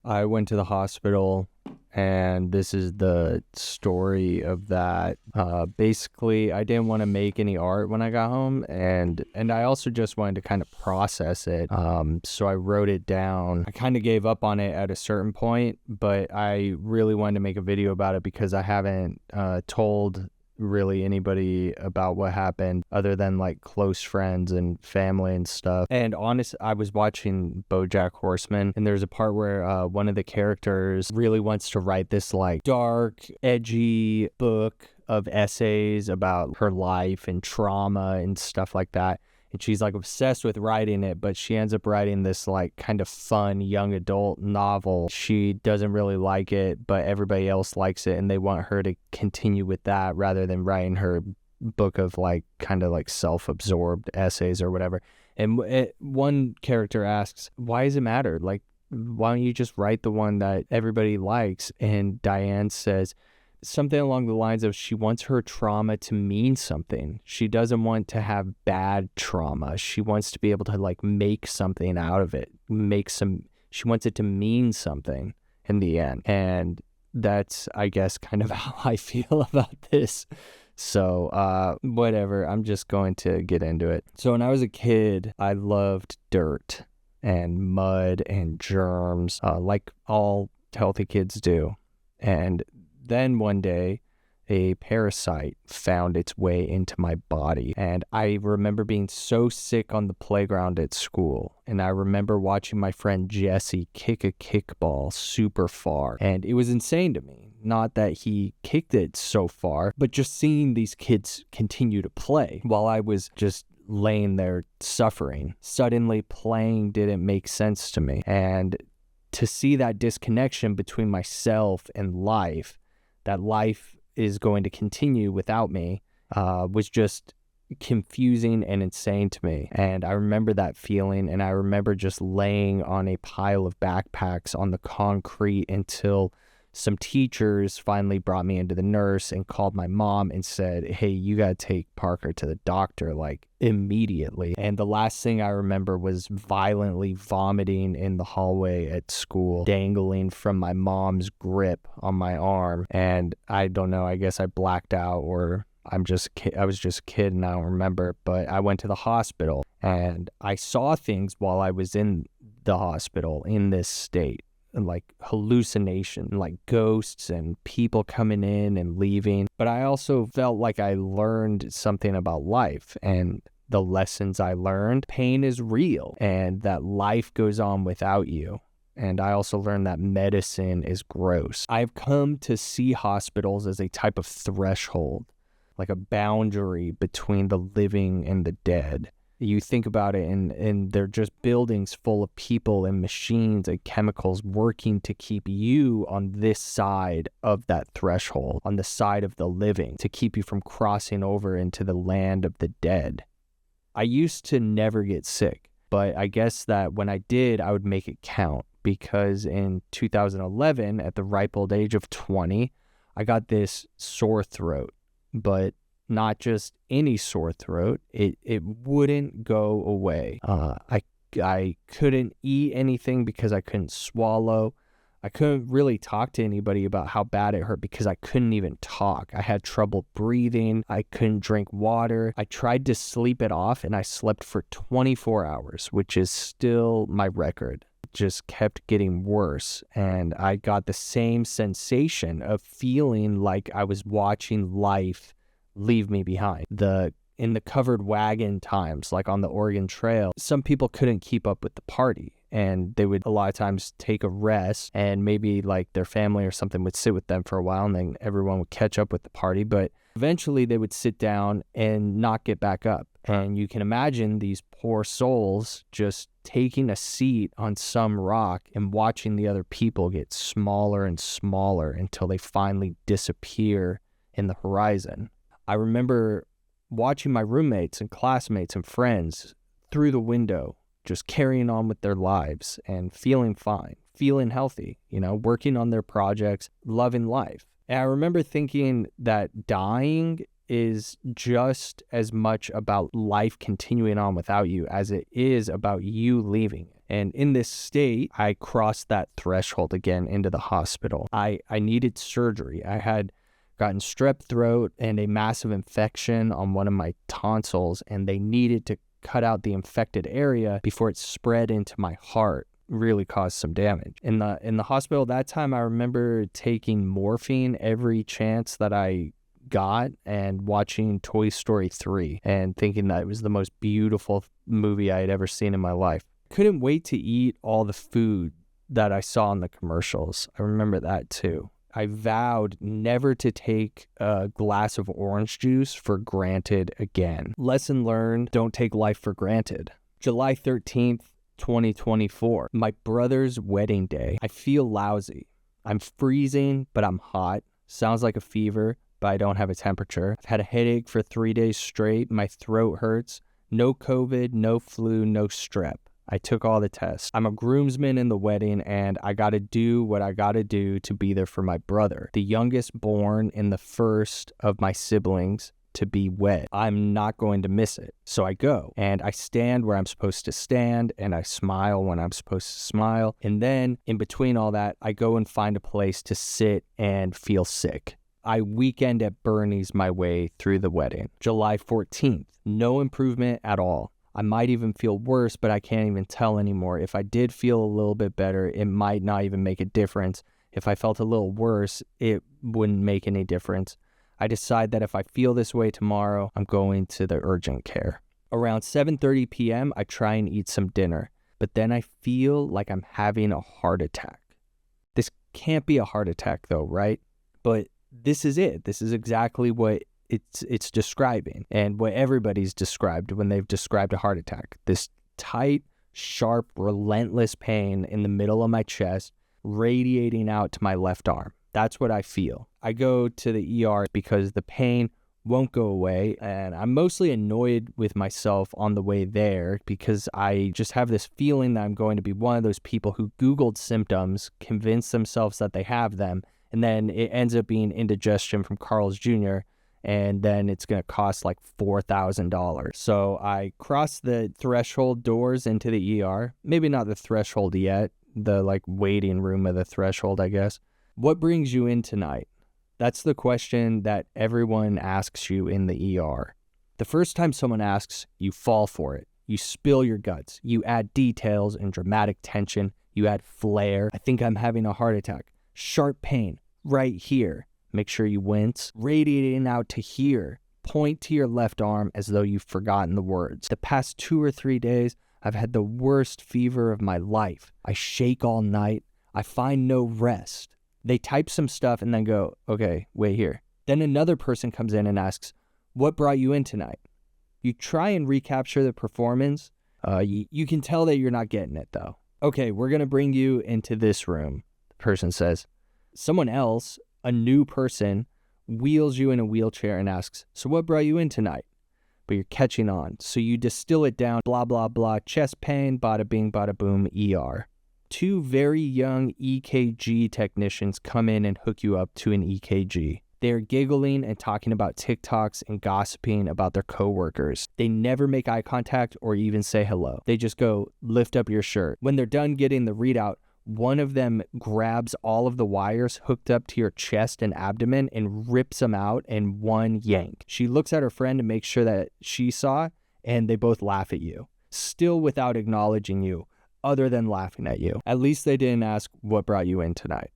I went to the hospital, and this is the story of that. Basically, I didn't want to make any art when I got home, and I also just wanted to kind of process it. So I wrote it down. I kind of gave up on it at a certain point, but I really wanted to make a video about it because I haven't told really anybody about what happened other than like close friends and family and stuff. And I was watching BoJack Horseman, and there's a part where one of the characters really wants to write this like dark, edgy book of essays about her life and trauma and stuff like that. And she's like obsessed with writing it, but she ends up writing this like kind of fun young adult novel. She doesn't really like it, but everybody else likes it, and they want her to continue with that rather than writing her book of like kind of like self-absorbed essays or whatever. And one character asks, why does it matter? Like, why don't you just write the one that everybody likes? And Diane says something along the lines of she wants her trauma to mean something. She doesn't want to have bad trauma. She wants to be able to like make something out of it. She wants it to mean something in the end. And that's, I guess, kind of how I feel about this. So, whatever, I'm just going to get into it. So when I was a kid, I loved dirt and mud and germs, like all healthy kids do. And then one day, a parasite found its way into my body. And I remember being so sick on the playground at school. And I remember watching my friend Jesse kick a kickball super far. And it was insane to me. Not that he kicked it so far, but just seeing these kids continue to play while I was just laying there suffering. Suddenly playing didn't make sense to me. And to see that disconnection between myself and life, that life is going to continue without me, was just confusing and insane to me. And I remember that feeling, and I remember just laying on a pile of backpacks on the concrete until some teachers finally brought me into the nurse and called my mom and said, hey, you got to take Parker to the doctor, like immediately. And the last thing I remember was violently vomiting in the hallway at school, dangling from my mom's grip on my arm. And I don't know, I guess I blacked out, or I was just a kid and I don't remember. But I went to the hospital and I saw things while I was in the hospital in this state. Like hallucination, like ghosts and people coming in and leaving. But I also felt like I learned something about life and the lessons I learned. Pain is real and that life goes on without you. And I also learned that medicine is gross. I've come to see hospitals as a type of threshold, like a boundary between the living and the dead. You think about it, and they're just buildings full of people and machines and chemicals working to keep you on this side of that threshold, on the side of the living, to keep you from crossing over into the land of the dead. I used to never get sick, but I guess that when I did, I would make it count, because in 2011, at the ripe old age of 20, I got this sore throat, but not just any sore throat. It wouldn't go away. I couldn't eat anything because I couldn't swallow. I couldn't really talk to anybody about how bad it hurt because I couldn't even talk. I had trouble breathing. I couldn't drink water. I tried to sleep it off, and I slept for 24 hours, which is still my record. It just kept getting worse, and I got the same sensation of feeling like I was watching life leave me behind. In the covered wagon times, like on the Oregon Trail, some people couldn't keep up with the party, and they would a lot of times take a rest, and maybe like their family or something would sit with them for a while, and then everyone would catch up with the party. But eventually they would sit down and not get back up. And you can imagine these poor souls just taking a seat on some rock and watching the other people get smaller and smaller until they finally disappear in the horizon. I remember watching my roommates and classmates and friends through the window, just carrying on with their lives and feeling fine, feeling healthy, working on their projects, loving life. And I remember thinking that dying is just as much about life continuing on without you as it is about you leaving it. And in this state, I crossed that threshold again into the hospital. I needed surgery. I had gotten strep throat and a massive infection on one of my tonsils, and they needed to cut out the infected area before it spread into my heart. Really caused some damage. In the hospital that time, I remember taking morphine every chance that I got and watching Toy Story 3 and thinking that it was the most beautiful movie I had ever seen in my life. Couldn't wait to eat all the food that I saw in the commercials. I remember that too. I vowed never to take a glass of orange juice for granted again. Lesson learned, don't take life for granted. July 13th, 2024, my brother's wedding day. I feel lousy. I'm freezing, but I'm hot. Sounds like a fever, but I don't have a temperature. I've had a headache for 3 days straight. My throat hurts. No COVID, no flu, no strep. I took all the tests. I'm a groomsman in the wedding, and I got to do what I got to do to be there for my brother, the youngest born in the first of my siblings to be wed. I'm not going to miss it. So I go, and I stand where I'm supposed to stand, and I smile when I'm supposed to smile. And then in between all that, I go and find a place to sit and feel sick. I weekend at Bernie's my way through the wedding. July 14th, no improvement at all. I might even feel worse, but I can't even tell anymore. If I did feel a little bit better, it might not even make a difference. If I felt a little worse, it wouldn't make any difference. I decide that if I feel this way tomorrow, I'm going to the urgent care. Around 7:30 p.m., I try and eat some dinner, but then I feel like I'm having a heart attack. This can't be a heart attack though, right? But this is it. This is exactly what it's describing and what everybody's described when they've described a heart attack. This tight, sharp, relentless pain in the middle of my chest radiating out to my left arm. That's what I feel. I go to the ER because the pain won't go away, and I'm mostly annoyed with myself on the way there because I just have this feeling that I'm going to be one of those people who Googled symptoms, convinced themselves that they have them, and then it ends up being indigestion from Carl's Jr., and then it's going to cost like $4,000. So I cross the threshold doors into the ER. Maybe not the threshold yet, the like waiting room of the threshold, I guess. What brings you in tonight? That's the question that everyone asks you in the ER. The first time someone asks, you fall for it. You spill your guts. You add details and dramatic tension. You add flair. I think I'm having a heart attack. Sharp pain right here. Make sure you wince. Radiating out to here. Point to your left arm as though you've forgotten the words. The past 2 or 3 days, I've had the worst fever of my life. I shake all night. I find no rest. They type some stuff and then go, okay, wait here. Then another person comes in and asks, what brought you in tonight? You try and recapture the performance. You can tell that you're not getting it though. Okay, we're going to bring you into this room, the person says. Someone else, a new person, wheels you in a wheelchair and asks, so what brought you in tonight? But you're catching on. So you distill it down, blah, blah, blah, chest pain, bada bing, bada boom, ER. 2 very young EKG technicians come in and hook you up to an EKG. They're giggling and talking about TikToks and gossiping about their coworkers. They never make eye contact or even say hello. They just go, lift up your shirt. When they're done getting the readout, one of them grabs all of the wires hooked up to your chest and abdomen and rips them out in one yank. She looks at her friend to make sure that she saw, and they both laugh at you, still without acknowledging you, other than laughing at you. At least they didn't ask what brought you in tonight.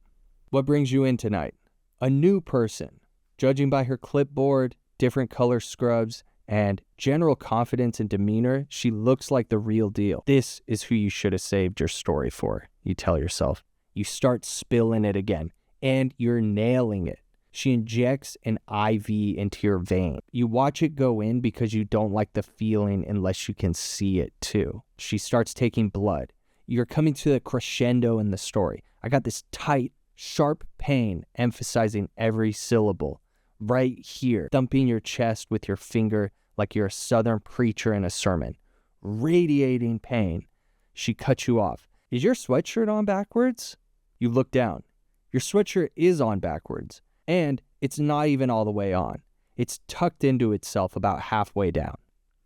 What brings you in tonight? A new person. Judging by her clipboard, different color scrubs, and general confidence and demeanor, she looks like the real deal. This is who you should have saved your story for, you tell yourself. You start spilling it again, and you're nailing it. She injects an IV into your vein. You watch it go in because you don't like the feeling unless you can see it too. She starts taking blood. You're coming to the crescendo in the story. I got this tight, sharp pain, emphasizing every syllable. Right here, thumping your chest with your finger like you're a southern preacher in a sermon. Radiating pain. She cuts you off. Is your sweatshirt on backwards? You look down. Your sweatshirt is on backwards. And it's not even all the way on. It's tucked into itself about halfway down.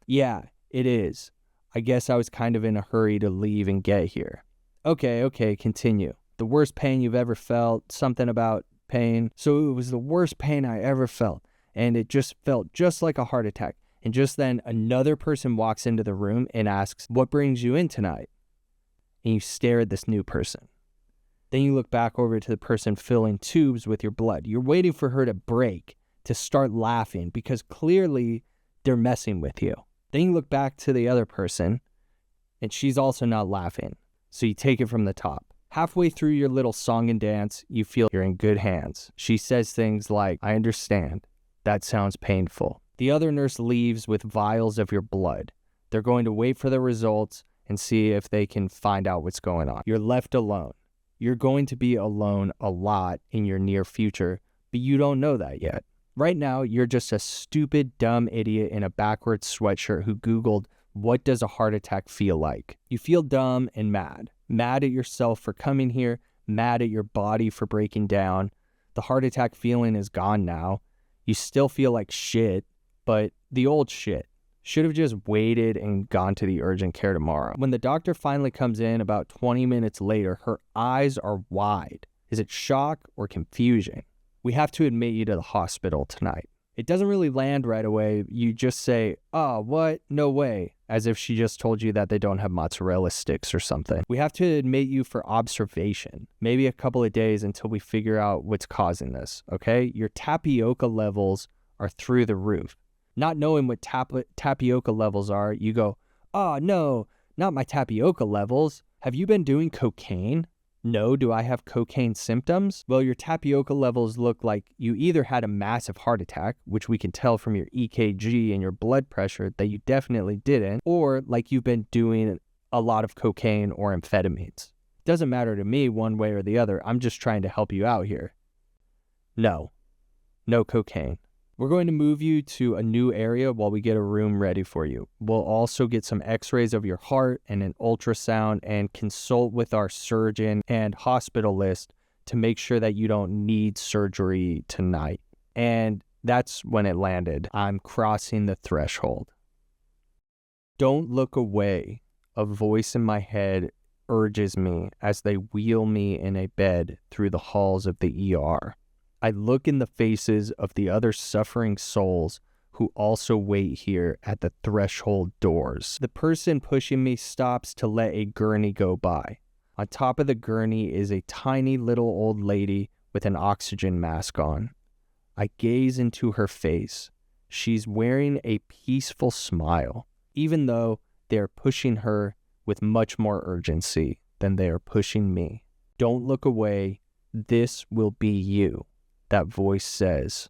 Yeah, it is. I guess I was kind of in a hurry to leave and get here. Okay, continue. The worst pain you've ever felt, something about pain. So it was the worst pain I ever felt, and it just felt just like a heart attack. And just then another person walks into the room and asks, "What brings you in tonight?" And you stare at this new person. Then you look back over to the person filling tubes with your blood. You're waiting for her to break, to start laughing, because clearly they're messing with you. Then you look back to the other person, and she's also not laughing. So you take it from the top. Halfway through your little song and dance, you feel you're in good hands. She says things like, "I understand. That sounds painful." The other nurse leaves with vials of your blood. They're going to wait for the results and see if they can find out what's going on. You're left alone. You're going to be alone a lot in your near future, but you don't know that yet. Right now, you're just a stupid, dumb idiot in a backwards sweatshirt who Googled, "What does a heart attack feel like?" You feel dumb and mad. Mad at yourself for coming here, mad at your body for breaking down. The heart attack feeling is gone now. You still feel like shit, but the old shit. Should have just waited and gone to the urgent care tomorrow. When the doctor finally comes in about 20 minutes later, her eyes are wide. Is it shock or confusion? "We have to admit you to the hospital tonight." It doesn't really land right away. You just say, "Oh, what? No way," as if she just told you that they don't have mozzarella sticks or something. "We have to admit you for observation, maybe a couple of days until we figure out what's causing this, okay? Your tapioca levels are through the roof." Not knowing what tapioca levels are, you go, "Oh, no, not my tapioca levels. Have you been doing cocaine?" "No, do I have cocaine symptoms?" "Well, your tapioca levels look like you either had a massive heart attack, which we can tell from your EKG and your blood pressure that you definitely didn't, or like you've been doing a lot of cocaine or amphetamines. Doesn't matter to me one way or the other. I'm just trying to help you out here." No cocaine. "We're going to move you to a new area while we get a room ready for you. We'll also get some x-rays of your heart and an ultrasound and consult with our surgeon and hospitalist to make sure that you don't need surgery tonight." And that's when it landed. I'm crossing the threshold. Don't look away. A voice in my head urges me as they wheel me in a bed through the halls of the ER. I look in the faces of the other suffering souls who also wait here at the threshold doors. The person pushing me stops to let a gurney go by. On top of the gurney is a tiny little old lady with an oxygen mask on. I gaze into her face. She's wearing a peaceful smile, even though they're pushing her with much more urgency than they are pushing me. "Don't look away. This will be you," that voice says.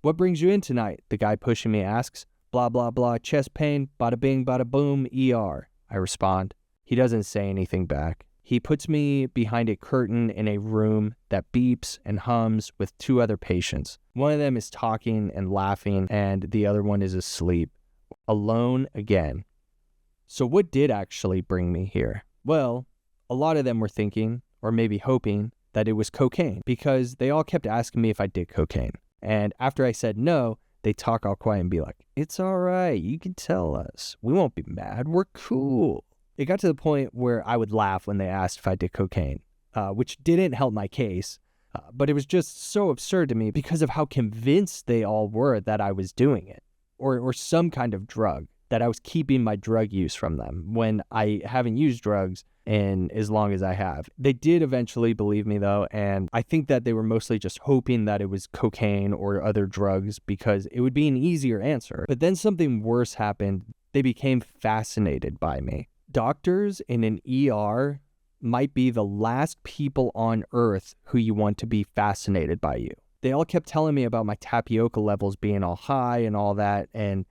"What brings you in tonight?" the guy pushing me asks. "Blah, blah, blah, chest pain, bada bing, bada boom, ER," I respond. He doesn't say anything back. He puts me behind a curtain in a room that beeps and hums with two other patients. One of them is talking and laughing, and the other one is asleep. Alone again. So what did actually bring me here? Well, a lot of them were thinking, or maybe hoping, that it was cocaine, because they all kept asking me if I did cocaine. And after I said no, they talk all quiet and be like, "It's all right, you can tell us. We won't be mad, we're cool." It got to the point where I would laugh when they asked if I did cocaine, which didn't help my case, but it was just so absurd to me because of how convinced they all were that I was doing it, or some kind of drug, that I was keeping my drug use from them when I haven't used drugs in as long as I have. They did eventually believe me though, and I think that they were mostly just hoping that it was cocaine or other drugs because it would be an easier answer. But then something worse happened. They became fascinated by me. Doctors in an ER might be the last people on earth who you want to be fascinated by you. They all kept telling me about my tapioca levels being all high and all that, and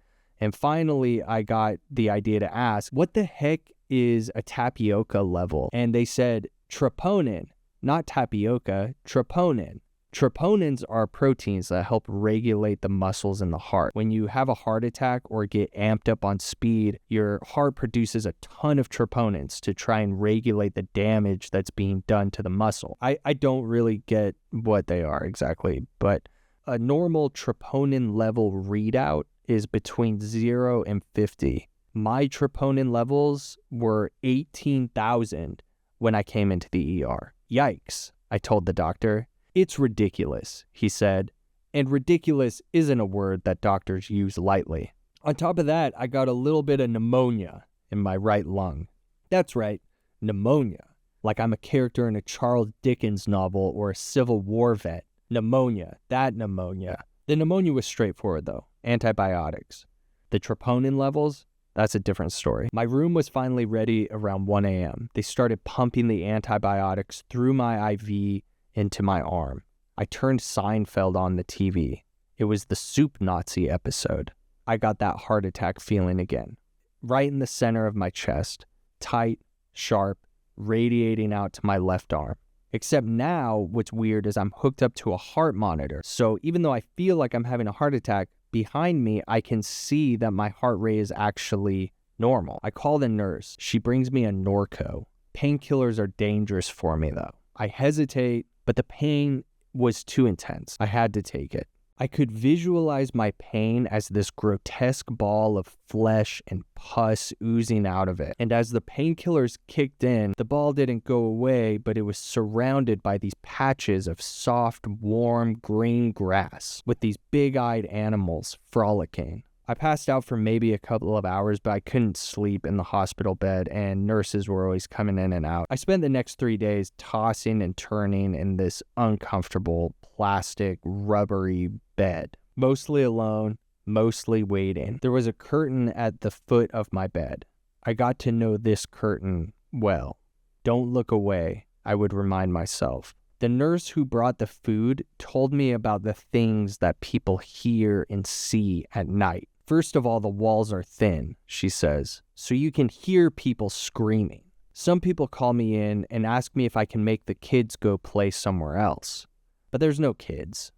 finally I got the idea to ask, what the heck is a tapioca level? And they said troponin, not tapioca, troponin. Troponins are proteins that help regulate the muscles in the heart. When you have a heart attack or get amped up on speed, your heart produces a ton of troponins to try and regulate the damage that's being done to the muscle. I don't really get what they are exactly, but a normal troponin level readout is between 0 and 50. My troponin levels were 18,000 when I came into the ER. Yikes, I told the doctor. It's ridiculous, he said. And ridiculous isn't a word that doctors use lightly. On top of that, I got a little bit of pneumonia in my right lung. That's right, pneumonia. Like I'm a character in a Charles Dickens novel or a Civil War vet. Pneumonia, that pneumonia. The pneumonia was straightforward though, antibiotics. The troponin levels, that's a different story. My room was finally ready around 1 a.m. They started pumping the antibiotics through my IV into my arm. I turned Seinfeld on the TV. It was the Soup Nazi episode. I got that heart attack feeling again. Right in the center of my chest, tight, sharp, radiating out to my left arm. Except now, what's weird is I'm hooked up to a heart monitor. So even though I feel like I'm having a heart attack, behind me, I can see that my heart rate is actually normal. I call the nurse. She brings me a Norco. Painkillers are dangerous for me though. I hesitate, but the pain was too intense. I had to take it. I could visualize my pain as this grotesque ball of flesh and pus oozing out of it. And as the painkillers kicked in, the ball didn't go away, but it was surrounded by these patches of soft, warm, green grass with these big-eyed animals frolicking. I passed out for maybe a couple of hours, but I couldn't sleep in the hospital bed, and nurses were always coming in and out. I spent the next 3 days tossing and turning in this uncomfortable, plastic, rubbery bed. Mostly alone, mostly waiting. There was a curtain at the foot of my bed. I got to know this curtain well. Don't look away, I would remind myself. The nurse who brought the food told me about the things that people hear and see at night. First of all, the walls are thin, she says, so you can hear people screaming. Some people call me in and ask me if I can make the kids go play somewhere else. But there's no kids.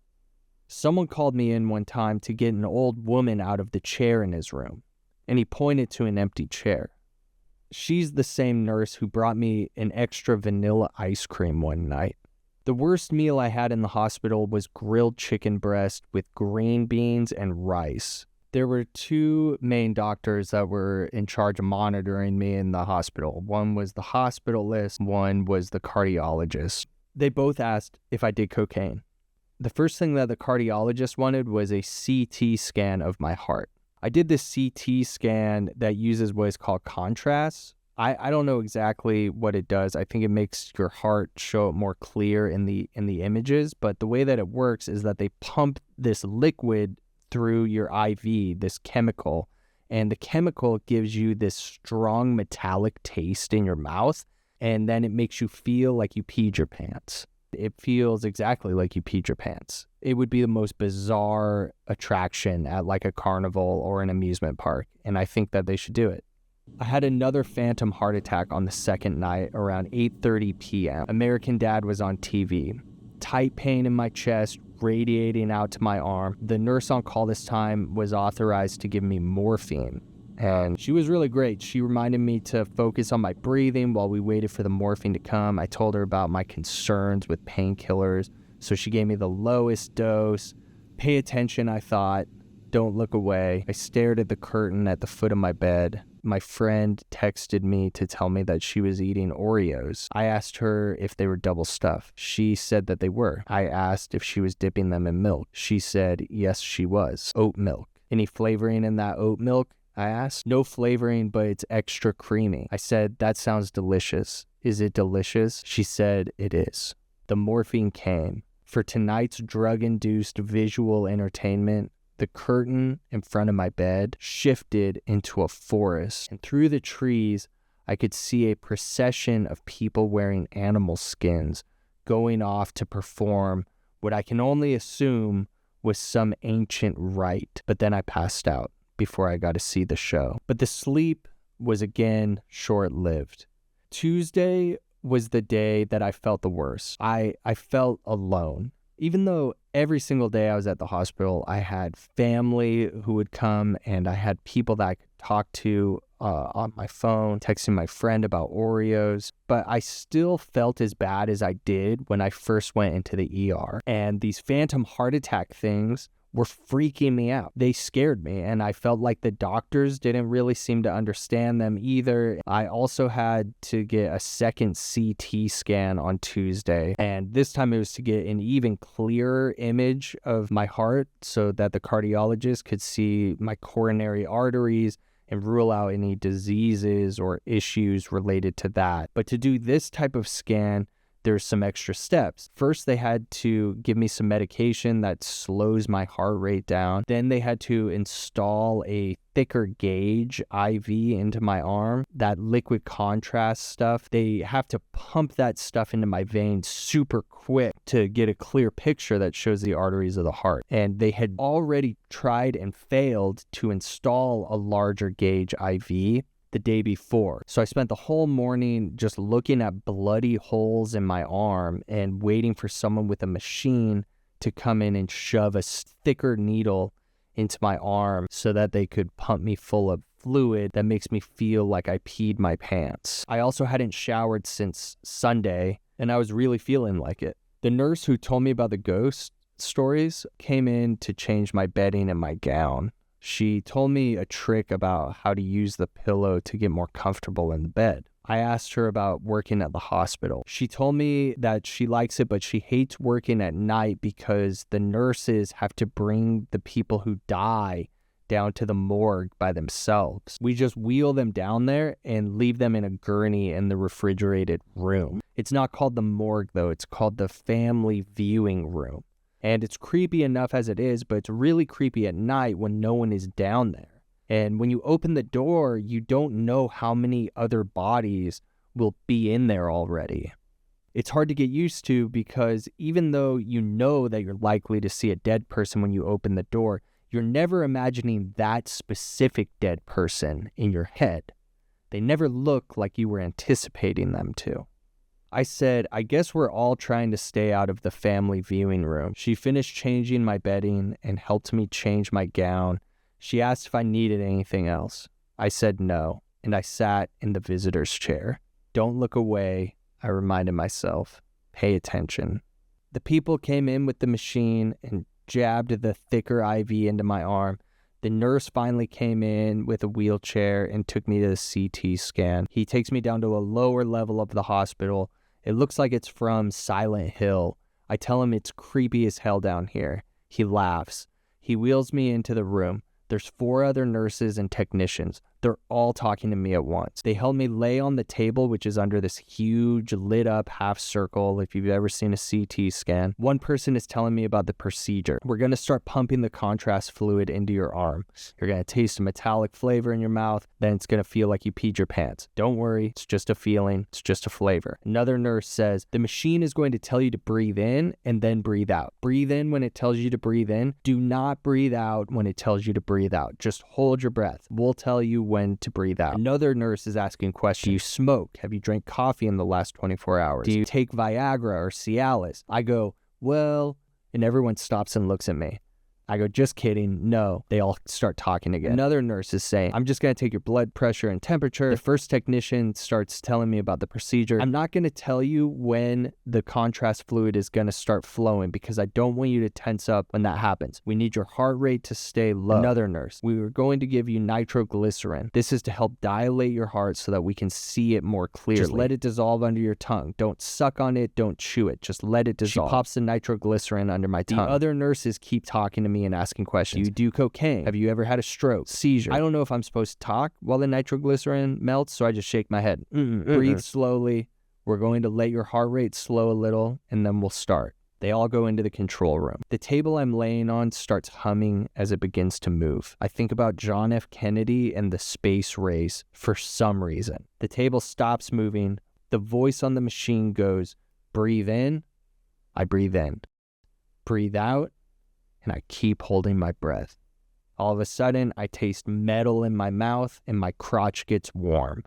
Someone called me in one time to get an old woman out of the chair in his room, and he pointed to an empty chair. She's the same nurse who brought me an extra vanilla ice cream one night. The worst meal I had in the hospital was grilled chicken breast with green beans and rice. There were two main doctors that were in charge of monitoring me in the hospital. One was the hospitalist, one was the cardiologist. They both asked if I did cocaine. The first thing that the cardiologist wanted was a CT scan of my heart. I did this CT scan that uses what is called contrast. I don't know exactly what it does. I think it makes your heart show up more clear in the images, but the way that it works is that they pump this liquid through your IV, this chemical, and the chemical gives you this strong metallic taste in your mouth, and then it makes you feel like you peed your pants. It feels exactly like you peed your pants. It would be the most bizarre attraction at like a carnival or an amusement park, and I think that they should do it. I had another phantom heart attack on the second night around 8:30 p.m. American Dad was on TV. Tight pain in my chest, radiating out to my arm. The nurse on call this time was authorized to give me morphine, and she was really great. She reminded me to focus on my breathing while we waited for the morphine to come. I told her about my concerns with painkillers, so she gave me the lowest dose. Pay attention, I thought. Don't look away. I stared at the curtain at the foot of my bed. My friend texted me to tell me that she was eating Oreos. I asked her if they were double stuffed. She said that they were. I asked if she was dipping them in milk. She said yes, she was. Oat milk. Any flavoring in that oat milk? I asked. No flavoring, but it's extra creamy. I said, that sounds delicious. Is it delicious? She said, it is. The morphine came. For tonight's drug-induced visual entertainment, the curtain in front of my bed shifted into a forest, and through the trees, I could see a procession of people wearing animal skins going off to perform what I can only assume was some ancient rite. But then I passed out before I got to see the show. But the sleep was again short-lived. Tuesday was the day that I felt the worst. I felt alone. Even though every single day I was at the hospital, I had family who would come, and I had people that I could talk to on my phone, texting my friend about Oreos, but I still felt as bad as I did when I first went into the ER. And these phantom heart attack things were freaking me out. They scared me, and I felt like the doctors didn't really seem to understand them either. I also had to get a second CT scan on Tuesday, and this time it was to get an even clearer image of my heart so that the cardiologist could see my coronary arteries and rule out any diseases or issues related to that. But to do this type of scan, there's some extra steps. First, they had to give me some medication that slows my heart rate down. Then they had to install a thicker gauge IV into my arm, that liquid contrast stuff. They have to pump that stuff into my veins super quick to get a clear picture that shows the arteries of the heart. And they had already tried and failed to install a larger gauge IV the day before. So I spent the whole morning just looking at bloody holes in my arm and waiting for someone with a machine to come in and shove a thicker needle into my arm so that they could pump me full of fluid that makes me feel like I peed my pants. I also hadn't showered since Sunday, and I was really feeling like it. The nurse who told me about the ghost stories came in to change my bedding and my gown. She told me a trick about how to use the pillow to get more comfortable in the bed. I asked her about working at the hospital. She told me that she likes it, but she hates working at night because the nurses have to bring the people who die down to the morgue by themselves. We just wheel them down there and leave them in a gurney in the refrigerated room. It's not called the morgue, though. It's called the family viewing room. And it's creepy enough as it is, but it's really creepy at night when no one is down there. And when you open the door, you don't know how many other bodies will be in there already. It's hard to get used to because even though you know that you're likely to see a dead person when you open the door, you're never imagining that specific dead person in your head. They never look like you were anticipating them to. I said, I guess we're all trying to stay out of the family viewing room. She finished changing my bedding and helped me change my gown. She asked if I needed anything else. I said no, and I sat in the visitor's chair. Don't look away, I reminded myself. Pay attention. The people came in with the machine and jabbed the thicker IV into my arm. The nurse finally came in with a wheelchair and took me to the CT scan. He takes me down to a lower level of the hospital. It looks like it's from Silent Hill. I tell him it's creepy as hell down here. He laughs. He wheels me into the room. There's 4 other nurses and technicians. They're all talking to me at once. They help me lay on the table, which is under this huge lit up half circle if you've ever seen a CT scan. One person is telling me about the procedure. We're going to start pumping the contrast fluid into your arm. You're going to taste a metallic flavor in your mouth. Then it's going to feel like you peed your pants. Don't worry. It's just a feeling. It's just a flavor. Another nurse says, the machine is going to tell you to breathe in and then breathe out. Breathe in when it tells you to breathe in. Do not breathe out when it tells you to breathe out. Just hold your breath. We'll tell you when to breathe out. Another nurse is asking questions. Do you smoke? Have you drank coffee in the last 24 hours? Do you take Viagra or Cialis? I go, well, and everyone stops and looks at me. I go, just kidding. No. They all start talking again. Another nurse is saying, I'm just going to take your blood pressure and temperature. The first technician starts telling me about the procedure. I'm not going to tell you when the contrast fluid is going to start flowing because I don't want you to tense up when that happens. We need your heart rate to stay low. Another nurse, we were going to give you nitroglycerin. This is to help dilate your heart so that we can see it more clearly. Just let it dissolve under your tongue. Don't suck on it. Don't chew it. Just let it dissolve. She pops the nitroglycerin under my tongue. The other nurses keep talking to me and asking questions. Do you do cocaine? Have you ever had a stroke? Seizure? I don't know if I'm supposed to talk while the nitroglycerin melts, so I just shake my head. Breathe slowly. We're going to let your heart rate slow a little, and then we'll start. They all go into the control room. The table I'm laying on starts humming as it begins to move. I think about John F. Kennedy and the space race for some reason. The table stops moving. The voice on the machine goes, breathe in. I breathe in. Breathe out. And I keep holding my breath. All of a sudden, I taste metal in my mouth and my crotch gets warm.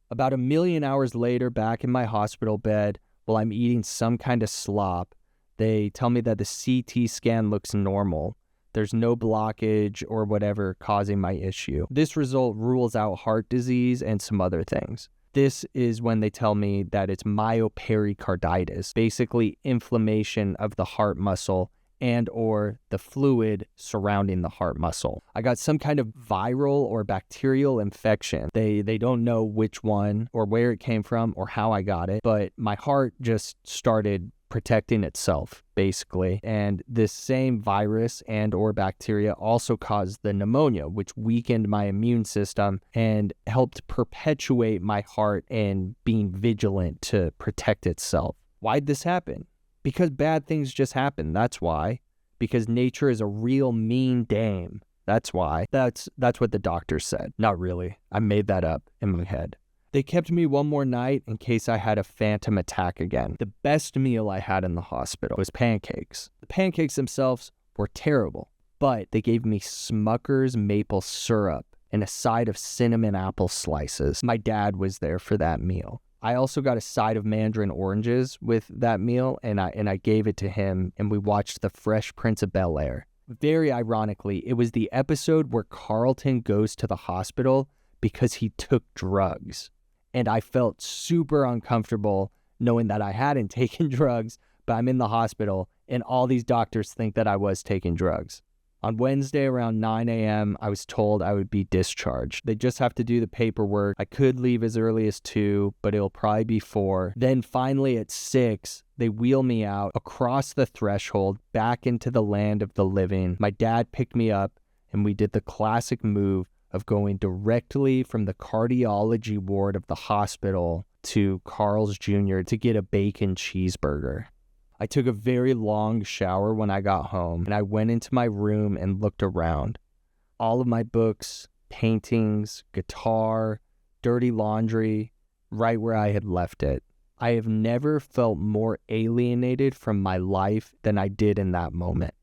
About 1 million hours later, back in my hospital bed, while I'm eating some kind of slop, they tell me that the CT scan looks normal. There's no blockage or whatever causing my issue. This result rules out heart disease and some other things. This is when they tell me that it's myopericarditis, basically inflammation of the heart muscle and or the fluid surrounding the heart muscle. I got some kind of viral or bacterial infection. They don't know which one or where it came from or how I got it, but my heart just started protecting itself, basically. And this same virus and or bacteria also caused the pneumonia, which weakened my immune system and helped perpetuate my heart in being vigilant to protect itself. Why'd this happen? Because bad things just happen. That's why. Because nature is a real mean dame. That's why. That's what the doctor said. Not really. I made that up in my head. They kept me one more night in case I had a phantom attack again. The best meal I had in the hospital was pancakes. The pancakes themselves were terrible, but they gave me Smucker's maple syrup and a side of cinnamon apple slices. My dad was there for that meal. I also got a side of mandarin oranges with that meal, and I gave it to him, and we watched The Fresh Prince of Bel-Air. Very ironically, it was the episode where Carlton goes to the hospital because he took drugs. And I felt super uncomfortable knowing that I hadn't taken drugs, but I'm in the hospital, and all these doctors think that I was taking drugs. On Wednesday around 9 a.m., I was told I would be discharged. They just have to do the paperwork. I could leave as early as 2, but it'll probably be 4. Then finally at 6, they wheel me out across the threshold back into the land of the living. My dad picked me up, and we did the classic move of going directly from the cardiology ward of the hospital to Carl's Jr. to get a bacon cheeseburger. I took a very long shower when I got home, and I went into my room and looked around. All of my books, paintings, guitar, dirty laundry, right where I had left it. I have never felt more alienated from my life than I did in that moment.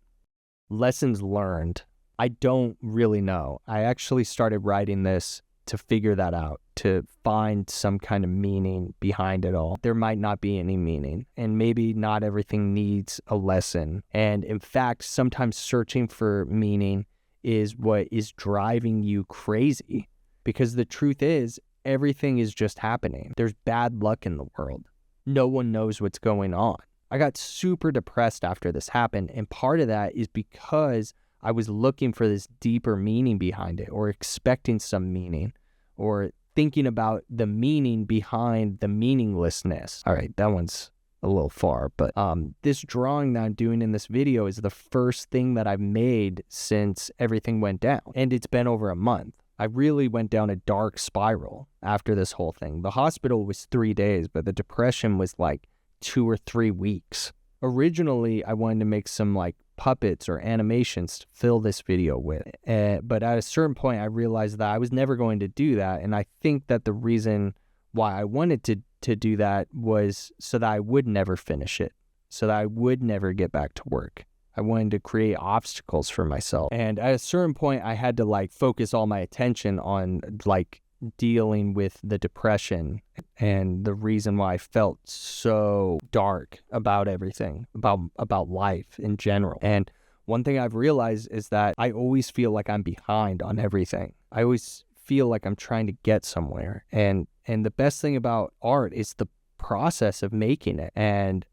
Lessons learned. I don't really know. I actually started writing this to figure that out, to find some kind of meaning behind it all. There might not be any meaning, and maybe not everything needs a lesson. And in fact, sometimes searching for meaning is what is driving you crazy, because the truth is, everything is just happening. There's bad luck in the world. No one knows what's going on. I got super depressed after this happened, and part of that is because I was looking for this deeper meaning behind it, or expecting some meaning, or thinking about the meaning behind the meaninglessness. All right, that one's a little far, but this drawing that I'm doing in this video is the first thing that I've made since everything went down, and it's been over a month. I really went down a dark spiral after this whole thing. The hospital was 3 days, but the depression was like 2 or 3 weeks. Originally, I wanted to make some like puppets or animations to fill this video with. But at a certain point, I realized that I was never going to do that. And I think that the reason why I wanted to do that was so that I would never finish it, so that I would never get back to work. I wanted to create obstacles for myself. And at a certain point, I had to like focus all my attention on like dealing with the depression and the reason why I felt so dark about everything, about life in general. And one thing I've realized is that I always feel like I'm behind on everything. I always feel like I'm trying to get somewhere. And the best thing about art is the process of making it. And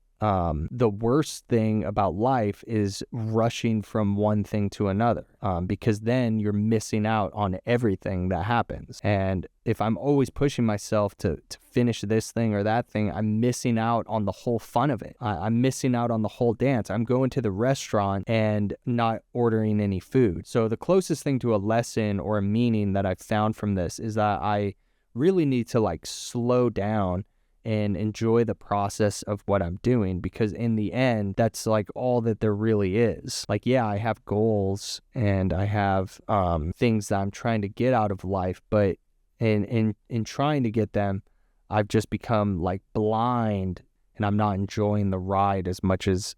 the worst thing about life is rushing from one thing to another, because then you're missing out on everything that happens. And if I'm always pushing myself to finish this thing or that thing, I'm missing out on the whole fun of it. I'm missing out on the whole dance. I'm going to the restaurant and not ordering any food. So the closest thing to a lesson or a meaning that I've found from this is that I really need to like slow down and enjoy the process of what I'm doing, because in the end, that's like all that there really is. Like, yeah, I have goals and I have things that I'm trying to get out of life, but in trying to get them, I've just become like blind, and I'm not enjoying the ride as much as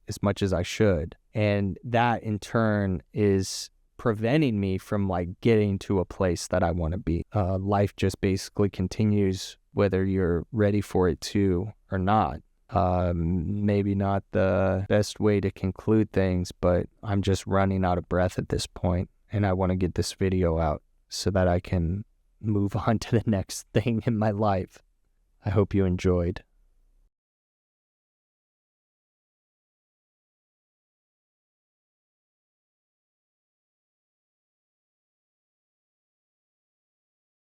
I should. And that in turn is preventing me from like getting to a place that I want to be. Life just basically continues whether you're ready for it to or not. Maybe not the best way to conclude things, but I'm just running out of breath at this point, and I want to get this video out so that I can move on to the next thing in my life. I hope you enjoyed.